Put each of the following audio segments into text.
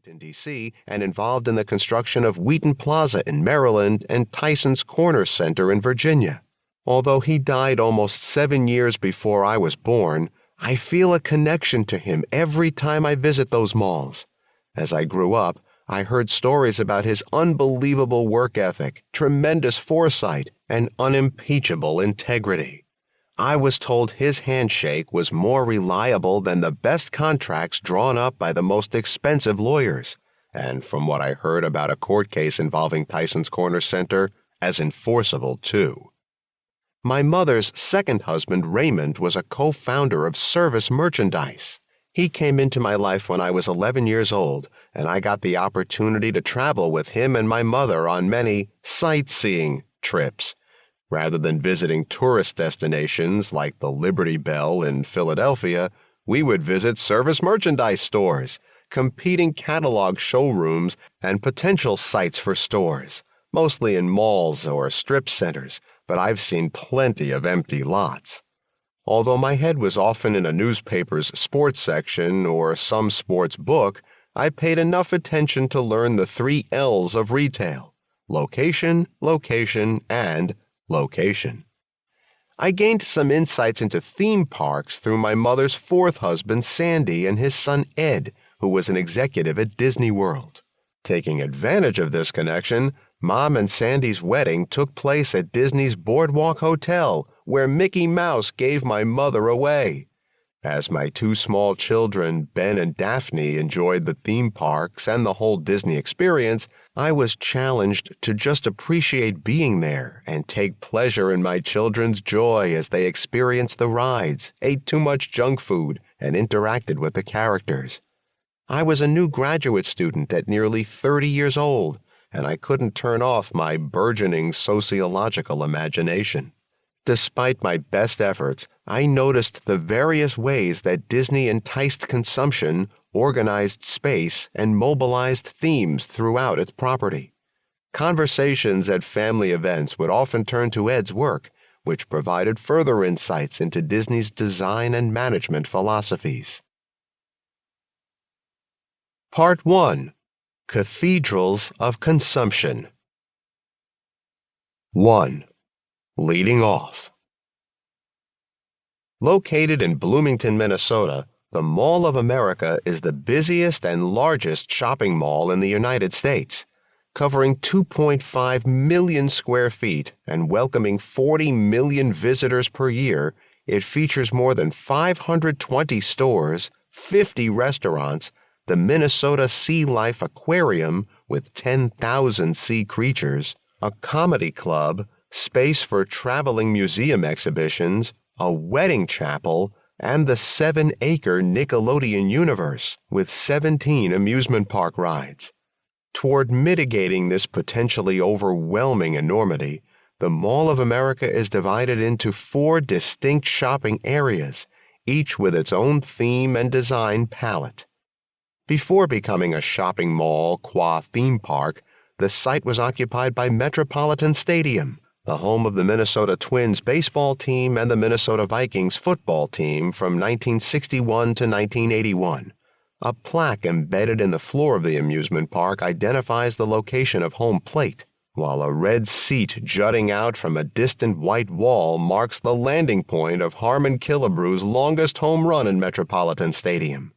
Washington, D.C., and involved in the construction of Wheaton Plaza in Maryland and Tyson's Corner Center in Virginia. Although he died almost 7 years before I was born, I feel a connection to him every time I visit those malls. As I grew up, I heard stories about his unbelievable work ethic, tremendous foresight, and unimpeachable integrity. I was told his handshake was more reliable than the best contracts drawn up by the most expensive lawyers, and from what I heard about a court case involving Tyson's Corner Center, as enforceable too. My mother's second husband, Raymond, was a co-founder of Service Merchandise. He came into my life when I was 11 years old, and I got the opportunity to travel with him and my mother on many sightseeing trips. Rather than visiting tourist destinations like the Liberty Bell in Philadelphia, we would visit Service Merchandise stores, competing catalog showrooms, and potential sites for stores, mostly in malls or strip centers, but I've seen plenty of empty lots. Although my head was often in a newspaper's sports section or some sports book, I paid enough attention to learn the 3 L's of retail: location, location, and location. I gained some insights into theme parks through my mother's 4th husband, Sandy, and his son, Ed, who was an executive at Disney World. Taking advantage of this connection, Mom and Sandy's wedding took place at Disney's Boardwalk Hotel, where Mickey Mouse gave my mother away. As my 2 small children, Ben and Daphne, enjoyed the theme parks and the whole Disney experience, I was challenged to just appreciate being there and take pleasure in my children's joy as they experienced the rides, ate too much junk food, and interacted with the characters. I was a new graduate student at nearly 30 years old, and I couldn't turn off my burgeoning sociological imagination. Despite my best efforts, I noticed the various ways that Disney enticed consumption, organized space, and mobilized themes throughout its property. Conversations at family events would often turn to Ed's work, which provided further insights into Disney's design and management philosophies. Part 1. Cathedrals of Consumption. 1. Leading off. Located in Bloomington, Minnesota, the Mall of America is the busiest and largest shopping mall in the United States. Covering 2.5 million square feet and welcoming 40 million visitors per year, it features more than 520 stores, 50 restaurants, the Minnesota Sea Life Aquarium with 10,000 sea creatures, a comedy club, space for traveling museum exhibitions, a wedding chapel, and the 7-acre Nickelodeon universe with 17 amusement park rides. Toward mitigating this potentially overwhelming enormity, the Mall of America is divided into 4 distinct shopping areas, each with its own theme and design palette. Before becoming a shopping mall qua theme park, the site was occupied by Metropolitan Stadium, the home of the Minnesota Twins baseball team and the Minnesota Vikings football team from 1961 to 1981. A plaque embedded in the floor of the amusement park identifies the location of home plate, while a red seat jutting out from a distant white wall marks the landing point of Harmon Killebrew's longest home run in Metropolitan Stadium.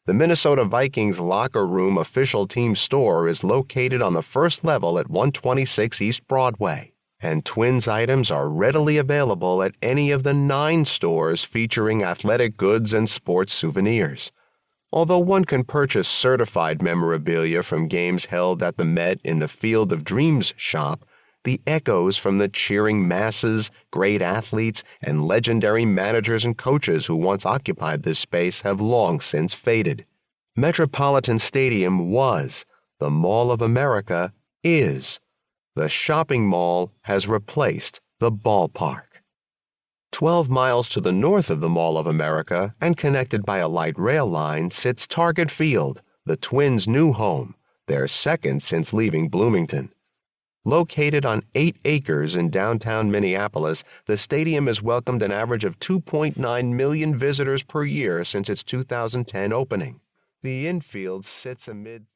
The Minnesota Vikings locker room official team store is located on the first level at 126 East Broadway, and Twins items are readily available at any of the 9 stores featuring athletic goods and sports souvenirs. Although one can purchase certified memorabilia from games held at the Met in the Field of Dreams shop, the echoes from the cheering masses, great athletes, and legendary managers and coaches who once occupied this space have long since faded. Metropolitan Stadium was. The Mall of America is. The shopping mall has replaced the ballpark. 12 miles to the north of the Mall of America and connected by a light rail line sits Target Field, the Twins' new home, their second since leaving Bloomington. Located on 8 acres in downtown Minneapolis, the stadium has welcomed an average of 2.9 million visitors per year since its 2010 opening. The infield sits amid